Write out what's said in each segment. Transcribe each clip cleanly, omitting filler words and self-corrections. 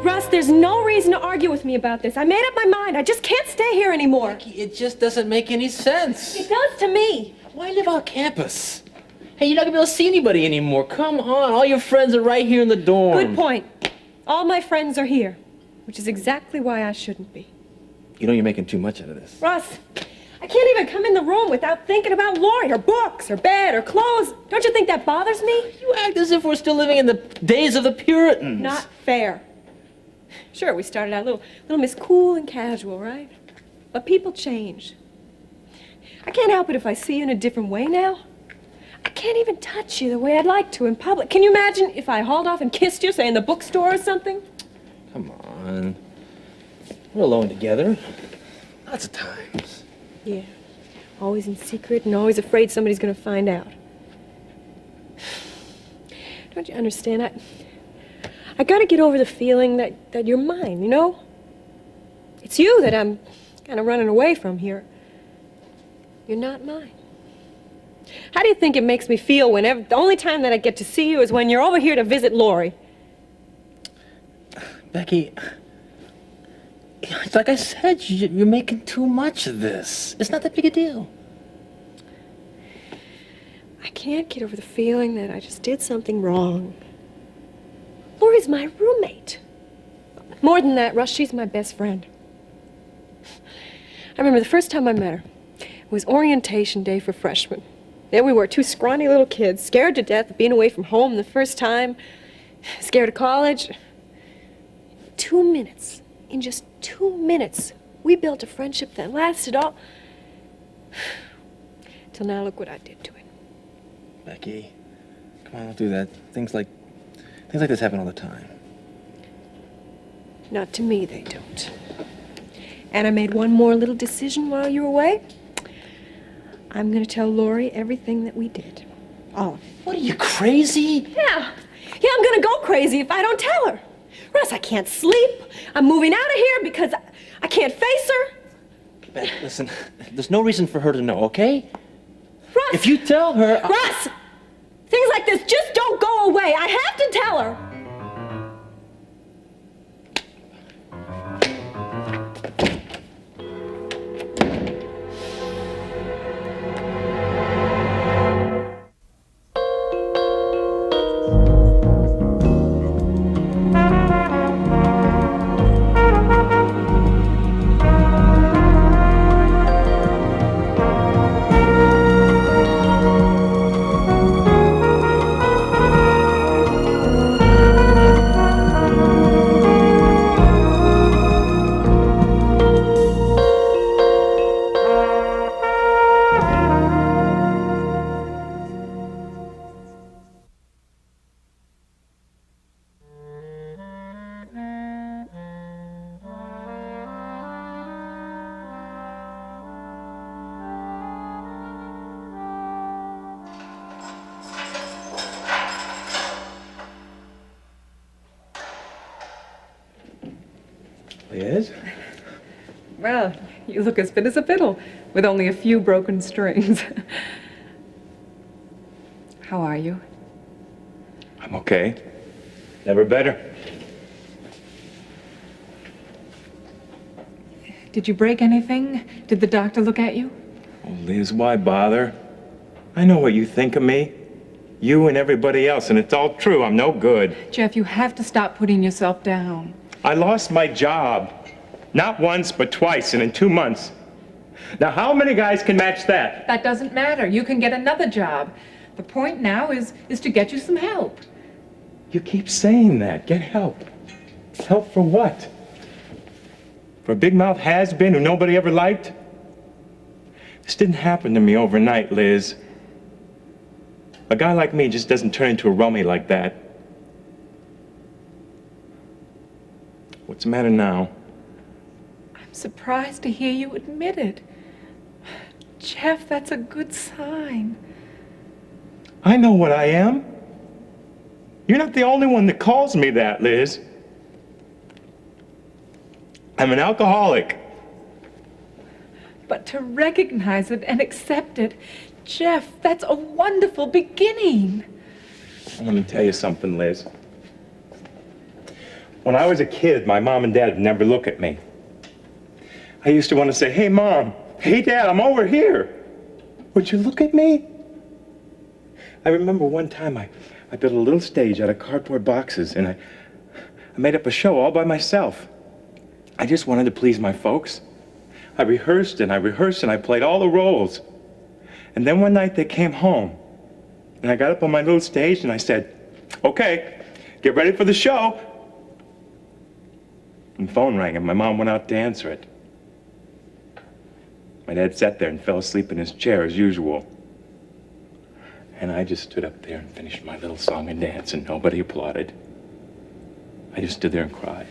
Russ, there's no reason to argue with me about this. I made up my mind. I just can't stay here anymore. Becky, it just doesn't make any sense. It does to me. Why live on campus? Hey, you're not gonna be able to see anybody anymore. Come on, all your friends are right here in the dorm. Good point. All my friends are here, which is exactly why I shouldn't be. You know you're making too much out of this. Russ, I can't even come in the room without thinking about Lori, or books, or bed, or clothes. Don't you think that bothers me? You act as if we're still living in the days of the Puritans. Not fair. Sure, we started out a little Miss Cool and Casual, right? But people change. I can't help it if I see you in a different way now. I can't even touch you the way I'd like to in public. Can you imagine if I hauled off and kissed you, say, in the bookstore or something? Come on. We're alone together. Lots of times. Yeah. Always in secret and always afraid somebody's going to find out. Don't you understand? I got to get over the feeling that you're mine, you know? It's you that I'm kind of running away from here. You're not mine. How do you think it makes me feel whenever the only time that I get to see you is when you're over here to visit Lori? Becky, it's like I said, you're making too much of this. It's not that big a deal. I can't get over the feeling that I just did something wrong. Lori's my roommate. More than that, Russ, she's my best friend. I remember the first time I met her. It was orientation day for freshmen. There we were, two scrawny little kids, scared to death of being away from home the first time, scared of college. 2 minutes, in just 2 minutes, we built a friendship that lasted all... till now, look what I did to it. Becky, come on, don't do that. Things like this happen all the time. Not to me, they don't. And I made one more little decision while you were away. I'm going to tell Lori everything that we did. All of it. What, are you crazy? Yeah, I'm going to go crazy if I don't tell her. Russ, I can't sleep. I'm moving out of here because I can't face her. Becky, listen, there's no reason for her to know, okay? Russ! If you tell her... Russ! Things like this just don't go away. I have to tell her. Liz? Well, you look as fit as a fiddle, with only a few broken strings. How are you? I'm okay. Never better. Did you break anything? Did the doctor look at you? Oh, Liz, why bother? I know what you think of me. You and everybody else, and it's all true. I'm no good. Jeff, you have to stop putting yourself down. I lost my job. Not once, but twice, and in 2 months. Now, how many guys can match that? That doesn't matter. You can get another job. The point now is to get you some help. You keep saying that. Get help. Help for what? For a big mouth has-been who nobody ever liked? This didn't happen to me overnight, Liz. A guy like me just doesn't turn into a rummy like that. What's the matter now? I'm surprised to hear you admit it. Jeff, that's a good sign. I know what I am. You're not the only one that calls me that, Liz. I'm an alcoholic. But to recognize it and accept it, Jeff, that's a wonderful beginning. Let me tell you something, Liz. When I was a kid, my mom and dad would never look at me. I used to want to say, hey, Mom, hey, Dad, I'm over here. Would you look at me? I remember one time I built a little stage out of cardboard boxes, and I made up a show all by myself. I just wanted to please my folks. I rehearsed and I rehearsed and I played all the roles. And then one night they came home, and I got up on my little stage and I said, okay, get ready for the show. And the phone rang and my mom went out to answer it. My dad sat there and fell asleep in his chair as usual. And I just stood up there and finished my little song and dance, and nobody applauded. I just stood there and cried.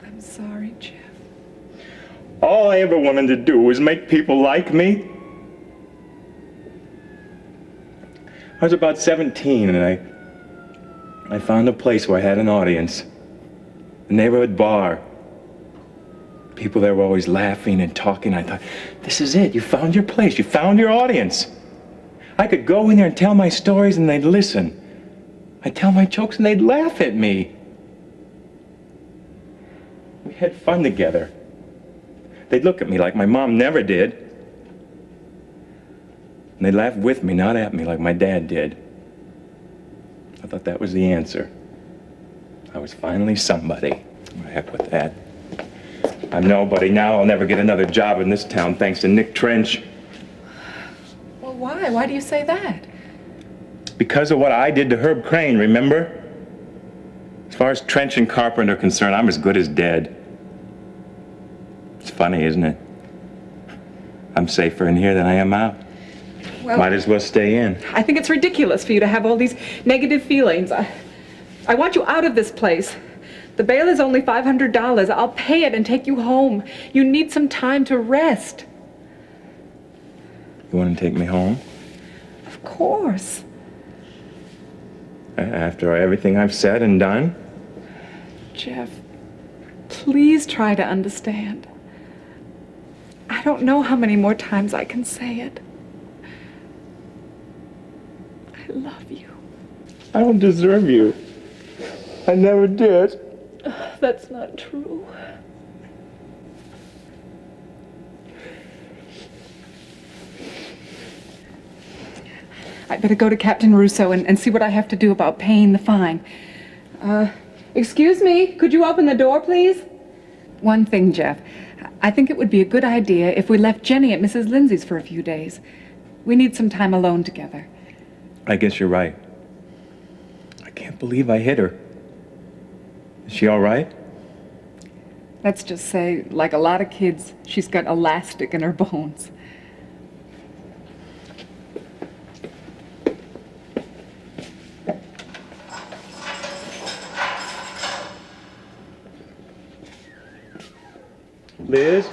I'm sorry, Jeff. All I ever wanted to do was make people like me. I was about 17, and I found a place where I had an audience. A neighborhood bar. People there were always laughing and talking. I thought, this is it. You found your place. You found your audience. I could go in there and tell my stories and they'd listen. I'd tell my jokes and they'd laugh at me. We had fun together. They'd look at me like my mom never did. And they'd laugh with me, not at me like my dad did. I thought that was the answer. I was finally somebody. The heck with that. I'm nobody now. I'll never get another job in this town thanks to Nick Trench. Well, why? Why do you say that? Because of what I did to Herb Crane, remember? As far as Trench and Carpenter are concerned, I'm as good as dead. It's funny, isn't it? I'm safer in here than I am out. Well, Might as well stay in. I think it's ridiculous for you to have all these negative feelings. I want you out of this place. The bail is only $500. I'll pay it and take you home. You need some time to rest. You want to take me home? Of course. After everything I've said and done? Jeff, please try to understand. I don't know how many more times I can say it. I love you. I don't deserve you. I never did. That's not true. I better go to Captain Russo and see what I have to do about paying the fine. Excuse me, could you open the door, please? One thing, Jeff. I think it would be a good idea if we left Jenny at Mrs. Lindsay's for a few days. We need some time alone together. I guess you're right. I can't believe I hit her. Is she all right? Let's just say, like a lot of kids, she's got elastic in her bones. Liz?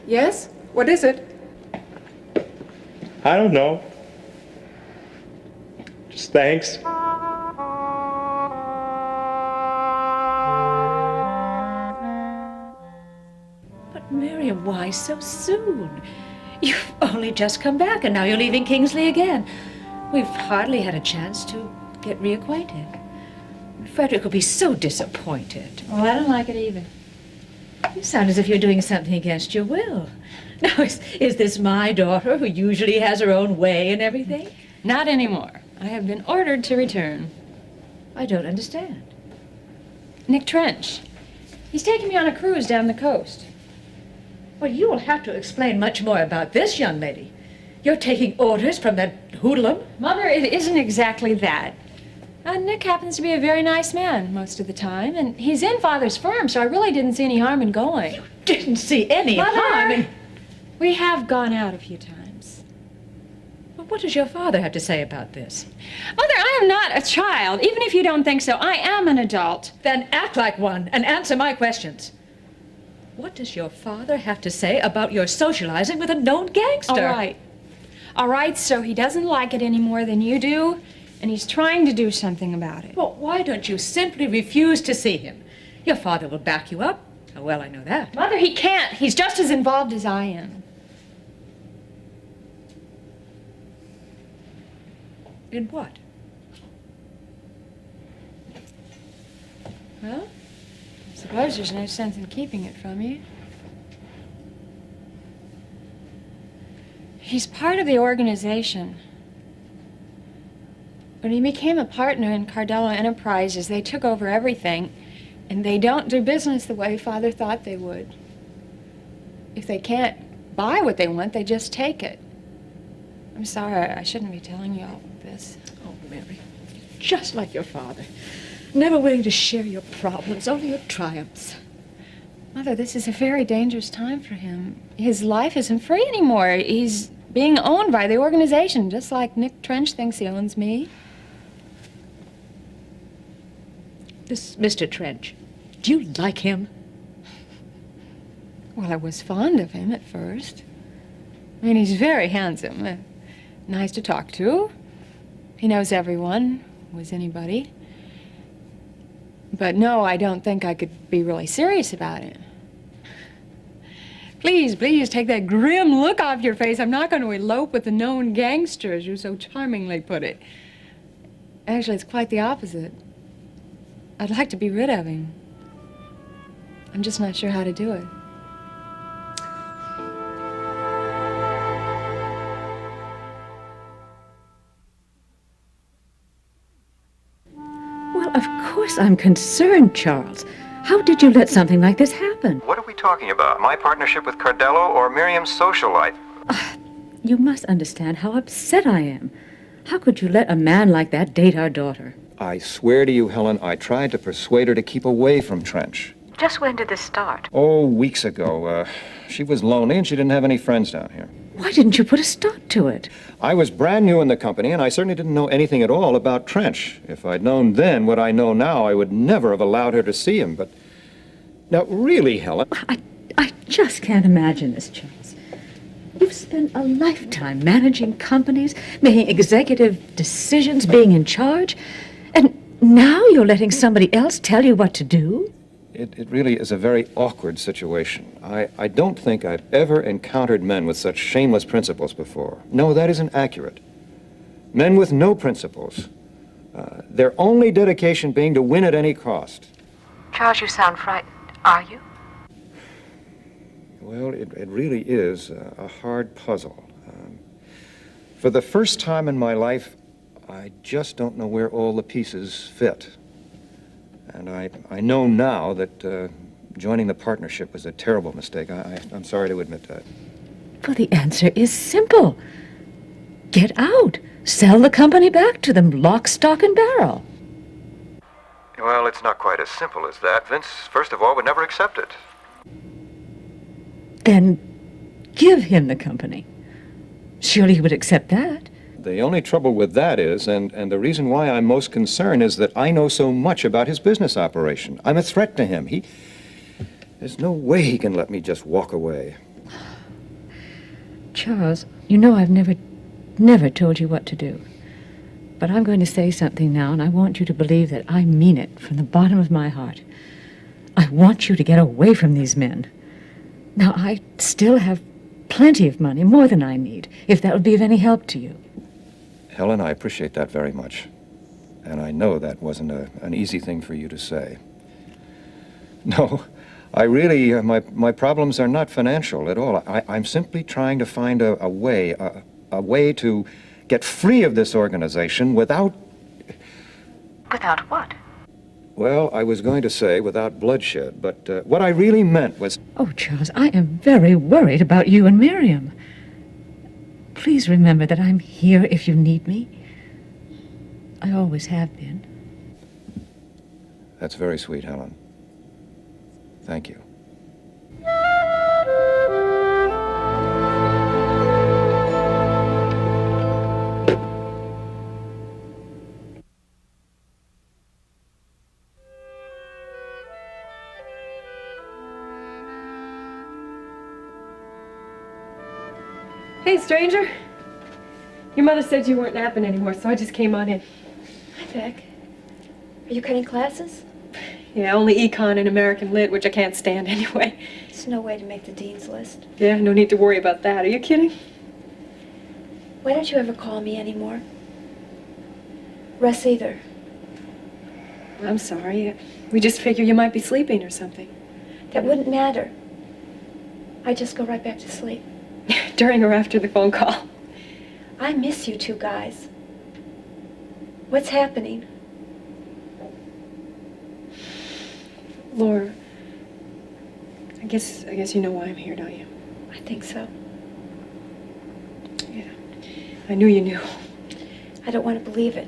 Yes? What is it? I don't know. Just thanks. But Miriam, why so soon? You've only just come back and now you're leaving Kingsley again. We've hardly had a chance to get reacquainted. Frederick will be so disappointed. Well, I don't like it either. You sound as if you're doing something against your will. Now, is this my daughter who usually has her own way and everything? Not anymore. I have been ordered to return. I don't understand. Nick Trench. He's taking me on a cruise down the coast. Well, you will have to explain much more about this, young lady. You're taking orders from that hoodlum? Mother, it isn't exactly that. Nick happens to be a very nice man most of the time, and he's in Father's firm, so I really didn't see any harm in going. Didn't see any Mother, harm in... we have gone out a few times. Well, what does your father have to say about this? Mother, I am not a child. Even if you don't think so, I am an adult. Then act like one and answer my questions. What does your father have to say about your socializing with a known gangster? All right. All right, so he doesn't like it any more than you do, and he's trying to do something about it. Well, why don't you simply refuse to see him? Your father will back you up. Oh, well, I know that. Mother, he can't. He's just as involved as I am. In what? Well, I suppose there's no sense in keeping it from you. He's part of the organization. When he became a partner in Cardello Enterprises, they took over everything, and they don't do business the way Father thought they would. If they can't buy what they want, they just take it. I'm sorry, I shouldn't be telling you all this. Oh, Mary, just like your father. Never willing to share your problems, only your triumphs. Mother, this is a very dangerous time for him. His life isn't free anymore. He's being owned by the organization, just like Nick Trench thinks he owns me. This Mr. Trench, do you like him? Well, I was fond of him at first. I mean, he's very handsome, nice to talk to. He knows everyone, was anybody. But no, I don't think I could be really serious about it. Please, please, take that grim look off your face. I'm not going to elope with the known gangster, as you so charmingly put it. Actually, it's quite the opposite. I'd like to be rid of him. I'm just not sure how to do it. Well, of course I'm concerned, Charles. How did you let something like this happen? What are we talking about? My partnership with Cardello or Miriam's social life? You must understand how upset I am. How could you let a man like that date our daughter? I swear to you, Helen, I tried to persuade her to keep away from Trench. Just when did this start? Oh, weeks ago. She was lonely and she didn't have any friends down here. Why didn't you put a stop to it? I was brand new in the company and I certainly didn't know anything at all about Trench. If I'd known then what I know now, I would never have allowed her to see him. But now, really, Helen... I just can't imagine this, Charles. You've spent a lifetime managing companies, making executive decisions, being in charge, and now you're letting somebody else tell you what to do? It really is a very awkward situation. I don't think I've ever encountered men with such shameless principles before. No, that isn't accurate. Men with no principles. Their only dedication being to win at any cost. Charles, you sound frightened. Are you? Well, it really is a hard puzzle. For the first time in my life, I just don't know where all the pieces fit. And I know now that joining the partnership was a terrible mistake. I'm sorry to admit that. Well, the answer is simple. Get out. Sell the company back to them, lock, stock, and barrel. Well, it's not quite as simple as that. Vince, first of all, would never accept it. Then give him the company. Surely he would accept that. The only trouble with that is, and the reason why I'm most concerned, is that I know so much about his business operation. I'm a threat to him. There's no way he can let me just walk away. Charles, you know I've never told you what to do. But I'm going to say something now, and I want you to believe that I mean it from the bottom of my heart. I want you to get away from these men. Now, I still have plenty of money, more than I need, if that would be of any help to you. Helen, I appreciate that very much. And I know that wasn't an easy thing for you to say. No, I really, my problems are not financial at all. I'm simply trying to find a way to get free of this organization without... Without what? Well, I was going to say without bloodshed, but what I really meant was... Oh, Charles, I am very worried about you and Miriam. Please remember that I'm here if you need me. I always have been. That's very sweet, Helen. Thank you. Hey, stranger. Your mother said you weren't napping anymore, so I just came on in. Hi, Beck. Are you cutting classes? Yeah, only econ and American Lit, which I can't stand anyway. There's no way to make the dean's list. Yeah, no need to worry about that. Are you kidding? Why don't you ever call me anymore? Russ either. I'm sorry. We just figured you might be sleeping or something. That wouldn't matter. I just go right back to sleep. During or after the phone call. I miss you two guys. What's happening? Laura, I guess you know why I'm here, don't you? I think so. Yeah. I knew you knew. I don't want to believe it.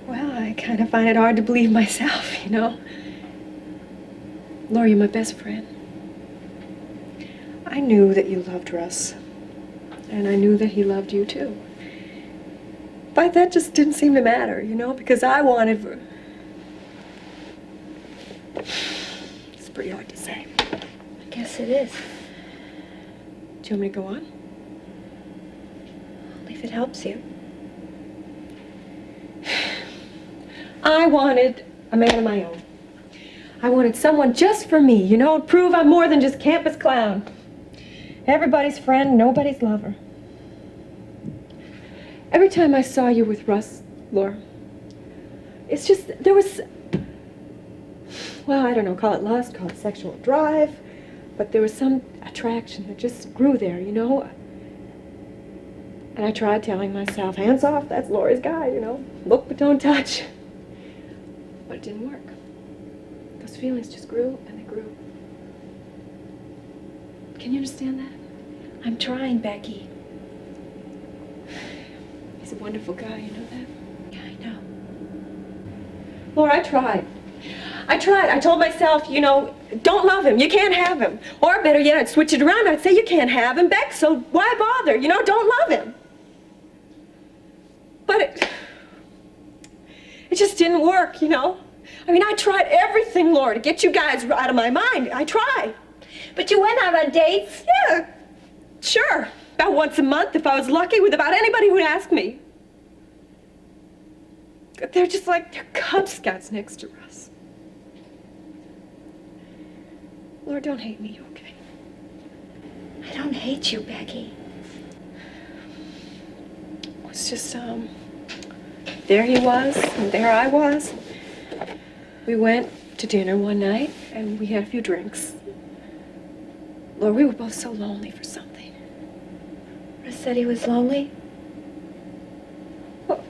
Well, I kind of find it hard to believe myself, you know? Laura, you're my best friend. I knew that you loved Russ. And I knew that he loved you, too. But that just didn't seem to matter, you know? Because I wanted... It's pretty hard to say. I guess it is. Do you want me to go on? Only if it helps you. I wanted a man of my own. I wanted someone just for me, you know, to prove I'm more than just campus clown. Everybody's friend, nobody's lover. Every time I saw you with Russ, Laura, it's just, there was, well, I don't know, call it lust, call it sexual drive, but there was some attraction that just grew there, you know? And I tried telling myself, hands off, that's Laura's guy, you know? Look but don't touch. But it didn't work. Those feelings just grew and they grew. Can you understand that? I'm trying, Becky. He's a wonderful guy, you know that? Yeah, I know. Laura, I tried. I told myself, you know, don't love him. You can't have him. Or better yet, I'd switch it around. I'd say you can't have him, Beck, so why bother? You know, don't love him. But it just didn't work, you know? I mean, I tried everything, Laura, to get you guys out of my mind. I tried. But you went out on dates? Yeah, sure. About once a month, if I was lucky, with about anybody who'd ask me. But they're just like, they're Cub Scouts next to us. Laura, don't hate me, okay? I don't hate you, Becky. It was just, there he was, and there I was. We went to dinner one night, and we had a few drinks. Laura, we were both so lonely for something. Russ said he was lonely? Well,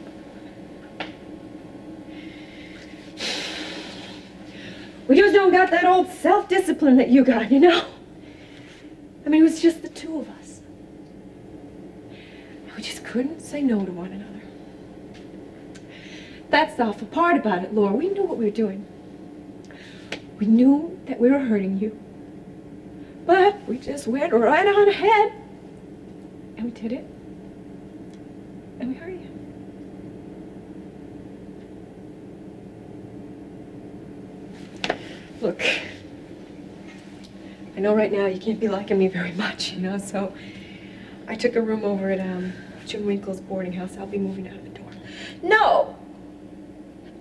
we just don't got that old self-discipline that you got, you know? I mean, it was just the two of us. And we just couldn't say no to one another. That's the awful part about it, Laura. We knew what we were doing. We knew that we were hurting you. But we just went right on ahead. And we did it. And we hurt you. Look, I know right now you can't be liking me very much, you know, so I took a room over at Jim Winkle's boarding house. I'll be moving out of the dorm. No!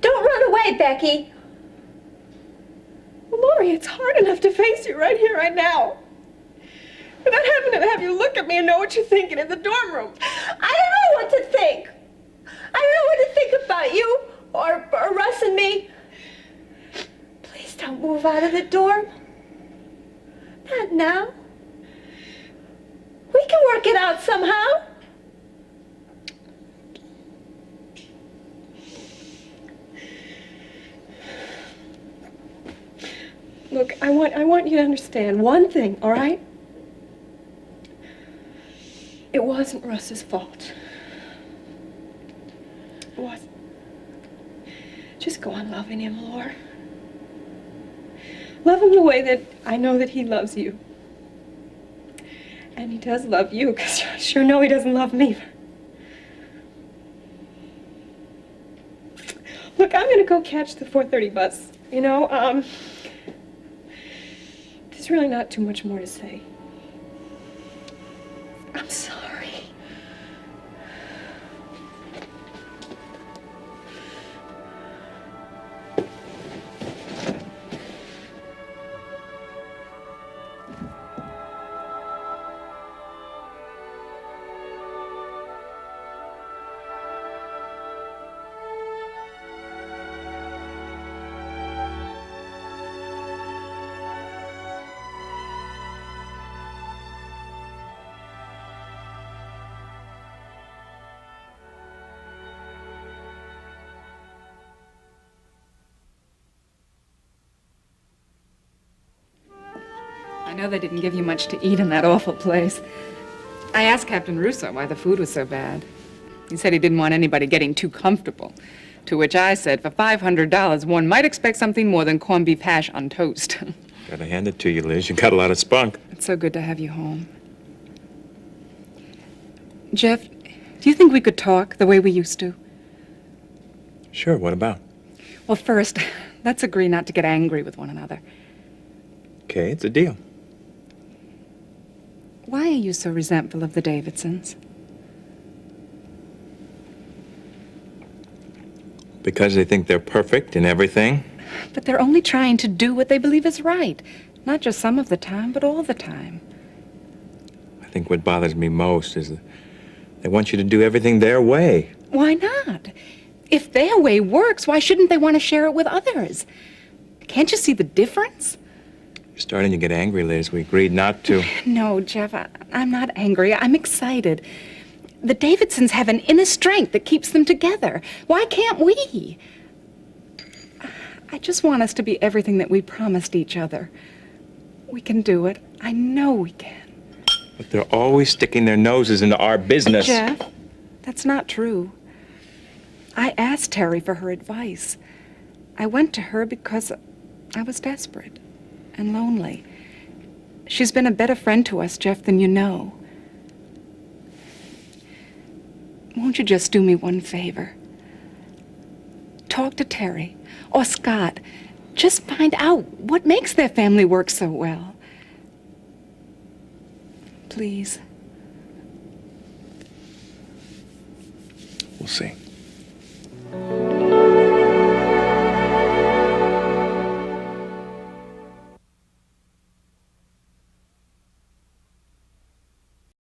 Don't run away, Becky! Well, Lori, it's hard enough to face you right here, right now. Without having to have you look at me and know what you're thinking in the dorm room. I don't know what to think. I don't know what to think about you or Russ and me. Please don't move out of the dorm. Not now. We can work it out somehow. Look, I want you to understand one thing, all right? It wasn't Russ's fault. It wasn't. Just go on loving him, Laura. Love him the way that I know that he loves you. And he does love you, because I sure know he doesn't love me. Look, I'm gonna go catch the 4:30 bus. You know, there's really not too much more to say. I'm sorry. I know they didn't give you much to eat in that awful place. I asked Captain Russo why the food was so bad. He said he didn't want anybody getting too comfortable. To which I said, for $500, one might expect something more than corned beef hash on toast. Gotta hand it to you, Liz. You got a lot of spunk. It's so good to have you home. Jeff, do you think we could talk the way we used to? Sure, what about? Well, first, let's agree not to get angry with one another. Okay, it's a deal. Why are you so resentful of the Davidsons? Because they think they're perfect in everything? But they're only trying to do what they believe is right. Not just some of the time, but all the time. I think what bothers me most is that they want you to do everything their way. Why not? If their way works, why shouldn't they want to share it with others? Can't you see the difference? You're starting to get angry, Liz. We agreed not to. No, Jeff, I'm not angry. I'm excited. The Davidsons have an inner strength that keeps them together. Why can't we? I just want us to be everything that we promised each other. We can do it. I know we can. But they're always sticking their noses into our business. Jeff, that's not true. I asked Terry for her advice. I went to her because I was desperate and lonely. She's been a better friend to us, Jeff, than you know. Won't you just do me one favor? Talk to Terry or Scott. Just find out what makes their family work so well. Please. We'll see.